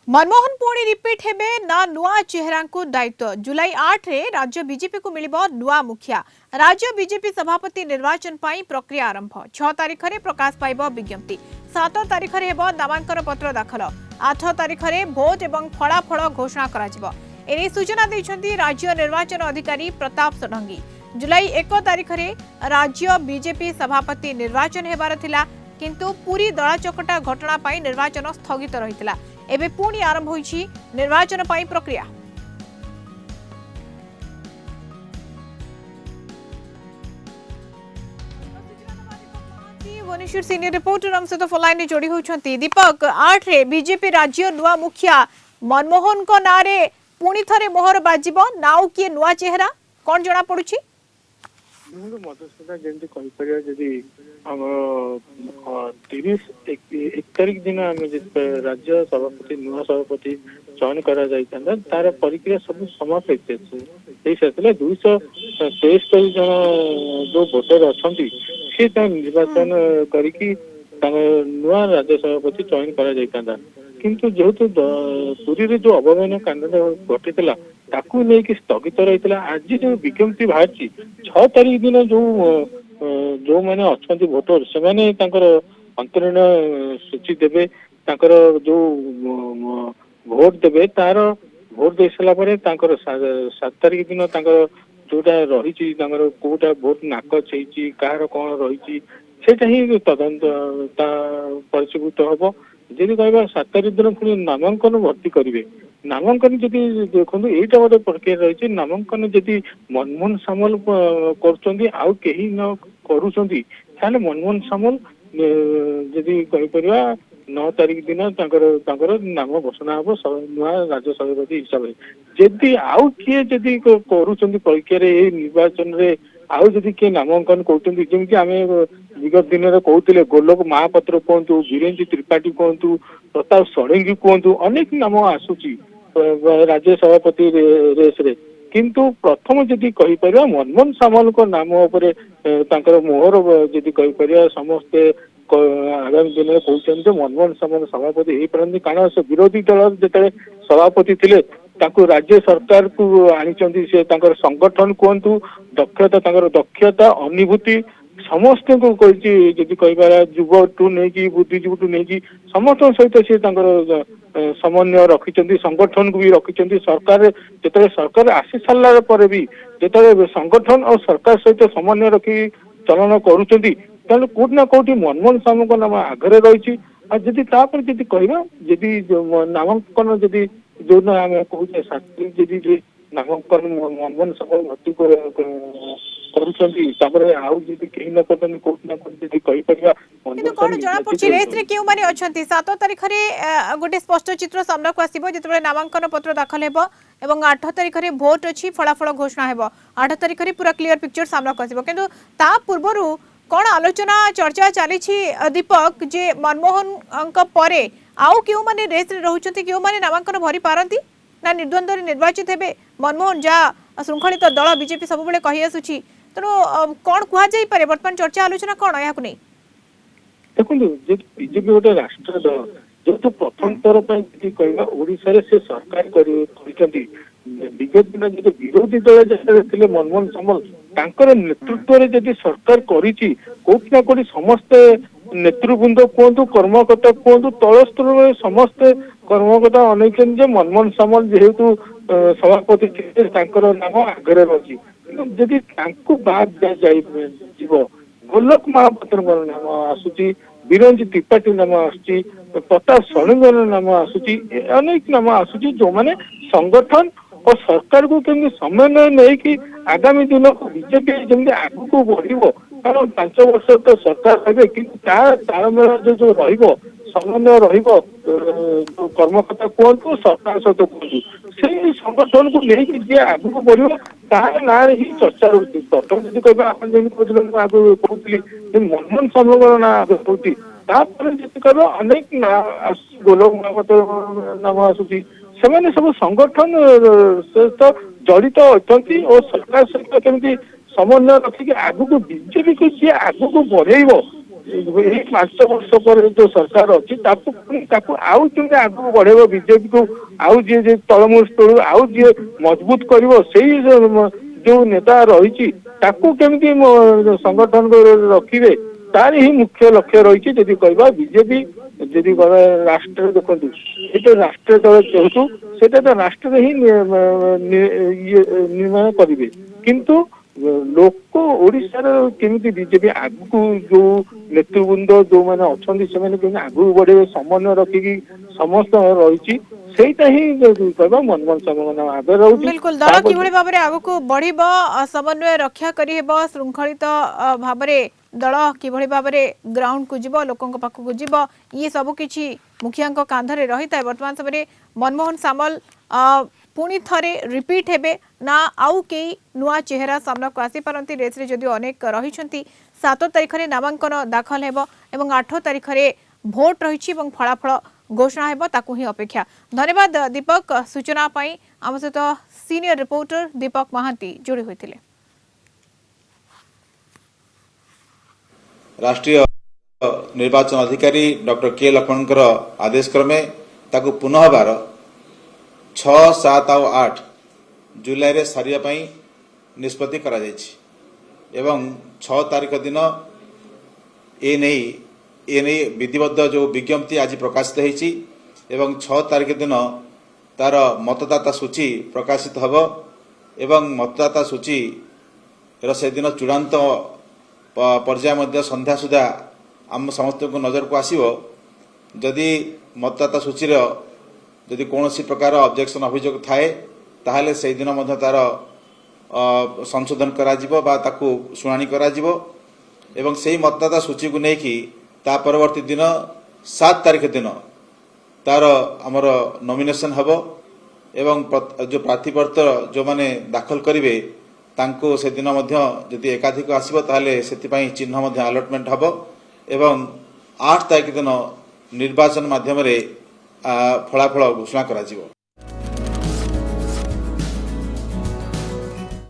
मनमोहन पुणी रिपीट हेबे ना नुआ चेहरा को दायित्व जुलाई 8 रे राज्य बीजेपी को मिलिबो नुआ मुखिया राज्य बीजेपी सभापति निर्वाचन पाई प्रक्रिया आरंभ 6 तारिख रे प्रकाश पाइबो विज्ञप्ति 7 तारिख रे हेबो नामांकन पत्र दाखल 8 तारिख रे भोट एवं फलाफल घोषणा करा जिवो एने सूचना दैछंती राज्य निर्वाचन अधिकारी प्रताप षडंगी जुलाई 1 तारिख रे राज्य बीजेपी सभापति निर्वाचन हेबार थिला किंतु पूरी दଳାचକटा घटना पाई निर्वाचन स्थगित रहितला एबे पुणी आरंभ होईछि निर्वाचन पाई प्रक्रिया। भुवनेश्वर सीनियर रिपोर्टर हम सहित फोनलाइन जोड़ी होती दीपक 8 रे बीजेपी राज्य नुआ मुखिया मनमोहन को नारे पुणी थरे मोहर बाजिबो नाउ किए नुआ चेहरा कौन जना पड़ुछि मधुसूदन जमी कहीपर जदि आम 31 तारिख दिन आम राज्य सभापति नुआ सभापति चयन करा तार प्रक्रिया सब समाप्त होता 273 जन जो भोटर अच्छा सी निर्वाचन करी नुआ राज्य सभापति चयन करा किंतु जेहेतु पुरी रे जो अवमान कांड घटी ताकू लेकिन स्थगित रही आज जो विज्ञप्ति बाहरी 6 तारिख दिन जो मैंने अच्छा भोटर से अंतरीण सूची देवे जो भोट देवे तार भोट दे सारा 7 तारिख दिन जोटा रही कोटा भोट नाक छेई कह कौन रही ही तदंत परिष्कृत हम जदि कह 7 तारिख दिन पुणी नामांकन भर्ती करेंगे नामांकन जदि देखो यहीटा गोटे प्रक्रिया रही नामांकन जदि मनमोहन सामल कहीं न करुँच मनमोहन सामल जदि कहीपर 9 तारिख दिन नाम घोषणा हम नुआ राज्य सभापति हिसाब से जदि आउ किए जदि करुँच प्रक्रिया निर्वाचन में आउ जदि किए नामांकन कहते जमी आम विगत दिन में कहते गोलोक महापात्र कहतु वीरेन्द्र त्रिपाठी कहतु प्रताप षडंगी कहतु अनेक नाम आसूची राज्य सभापति रेस रे किंतु प्रथम जदि कहीपर मनमोहन सामल को नाम मोहर जदि कहीपर समस्ते आगामी दिन में कहते मनमोहन सामल सभापति हो पारती कारण से विरोधी दल जो सभापति थे राज्य सरकार को आनी से संगठन कहतु दक्षता अनुभूति समस्त को कही कह युव टू नहीं बुद्धिजीवी टू नहीं समस्त सहित सी समन्वय रखिंट संगठन को भी रखिंट सरकार जो सरकार आसी सारा पर भी जो संगठन और सरकार सहित समन्वय रखी चलन करुँच कौटि ना कौटि मनमोहन सामल को नाम आगे रही जदि कहवा जदि नामांकन जदि जो आम कहते जदि नामांकन मनमोहन सामल भर्ती सात तारीख गोटे स्पष्ट चित्र सामना को आसो जो नामांकन पत्र दाखल हो 8 तारीख भोट अच्छी फलाफल घोषणा हो 8 तारीख पूरा क्लीयर पिक्चर सामना को आसो किंतु ता पूर्व कौन आलोचना चर्चा चली दीपक जे मनमोहन परे आउ क्यों माने रेस रे रहउछंती क्यों माने नामांकन भरी पारंती ना निर्द्वंद्व निर्वाचित हेबे मनमोहन जा श्रृंखलित दल बीजेपी सब बेले कहि आसुची तेणु कौन कह जाई पारे वर्तमान चर्चा आलोचना कौन या नहीं देखो बीजेपी गोटे राष्ट्र दल जो प्रथम थर कहवा ओडिशा से सरकार विगत दिन जो विरोधी दल थे मनमोहन सामल तांकर नेतृत्व में जदि सरकार करिछि कोठी ना कोठी समस्त नेतृवृंद कहतु कर्मकर्ता कहतु तल स्तर में समस्त कर्मकर्ता अनेकन जे मनमोहन सामल जेहेतु सभापति थे नाम आगे रही जदि बाद दिया गोलोक महापात्र नाम आसूची वीरेन्द्र त्रिपाठी नाम आसूची प्रताप षडंगी नाम आसूची अनेक नाम आसूची जो माने संगठन और सरकार को केमि समन्वय नहीं कि आगामी दिन को बीजेपी जमी आगु को बढ़ कारण 5 वर्ष तो सरकार रहे कि तारमेल जो समन्वय जो कर्मकर्ता कहतु सरकार सहित कहतु से संगठन को लेकिन जी आगु को बढ़ तार ना ही चर्चा रही प्रथम जब कह आगे कहती मनमोहन सामल ना आगे कहती कह अनेक गोलोक महापात्र नाम आसूची से सब संगठन सहित जड़ित अच्छा और सरकार सहित केमती समन्वय रखिक आगु को बीजेपी को सी आगु को बढ़ेब ଏଇ 5 ବର୍ଷ ପରେ ଯୋଉ ସରକାର ଅଛି ତାକୁ ଆଉ କେମିତି ଆଗକୁ ବଢେଇବ ବିଜେପି କୁ ଆଉ ଯିଏ ତଳମୂଳ ଆଉ ଯିଏ ମଜବୁତ କରିବ ସେଇ ଯୋଉ ନେତା ରହିଛି ତାକୁ କେମିତି ସଂଗଠନ ରଖିବେ ତାର ହିଁ ମୁଖ୍ୟ ଲକ୍ଷ୍ୟ ରହିଛି। ଯଦି କହିବା ବିଜେପି ଯଦି କହିବା ରାଷ୍ଟ୍ର ଦେଖନ୍ତୁ ଏଇଟା ରାଷ୍ଟ୍ର ଦଳ ଯେହେତୁ ସେଇଟା ତ ରାଷ୍ଟ୍ରରେ ହିଁ ନିର୍ମାଣ କରିବେ କିନ୍ତୁ ଲୋକ ଓଡିଶାର କେମିତି ବିଜେପି ଆଗକୁ ଯୋଉ ନେତୃବୃନ୍ଦ ଯୋଉମାନେ ଅଛନ୍ତି ସେମାନେ କେମିତି ଆଗକୁ ବଢିବେ ସମନ୍ୱୟ ରଖିକି ସମସ୍ତଙ୍କ ରହିଛି ସେଇଟା ହିଁ କହିବା ମନମୋହନ ସାମଲ ଆଗରେ ରହୁଛି। बिल्कुल दल किभଳି भाबरे आगको बढ़िबो समन्वय रक्षा करी हेबो श्रृंखलित भाबरे दल किभଳି भाबरे ग्राउंड को जीवो लोकंक पाखु को जीवो ये सब किछि मुखियांक कांधरे रहिता वर्तमान समय मनमोहन सामल पुणी थरे रिपीट हेबे ना आउ के नुआ चेहरा सामना को आसी पारंती रेस रे जदि अनेक रहिछंती 7 तारिख रे नामांकन दाखल हेबो एवं 8 तारिख रे भोट रहिछि एवं फलाफल घोषणा हेबो ताकू ही अपेक्षा। धन्यवाद दीपक सूचना पाई आम सहित सीनियर रिपोर्टर दीपक महांती जोड़ी होते। राष्ट्रीय निर्वाचन अधिकारी डॉक्टर के लक्ष्मण आदेश क्रमे ताकू पुनः बार 6, 7 और 8 जुलाई रे सारिया पाई निष्पत्ति करा जायछि एवं 6 तारिख दिन ए नहीं विधिबद्ध जो विज्ञप्ति आज प्रकाशित होईछि एवं 6 तारिख दिन तार मतदाता सूची प्रकाशित हब एवं मतदाता सूची से दिन चूड़ांत पर्याय मध्य संध्या सुधा आम समस्त को नजर को आसीबो जदि मतदाता सूची जदि कौन प्रकार ऑब्जेक्शन अभियोग थाए ताहले से दिन मध्य तार संशोधन करा जिवो बा ताकू शुणानी करा जिवो एवं सेही मतदाता सूची को लेकी ता परवर्ती दिन 7 तारिख दिन तार आमर नॉमिनेशन हबो एवं जो प्रार्थीपत्र जो माने दाखल करिवे तांको से दिन मध्य जदि एकाधिक आसीबो ताहले सेति पई चिन्ह मध्य अलॉटमेंट हबो एवं 8 तारिख दिन निर्वाचन माध्यम रे फलाफल घोषणा करा जिवो।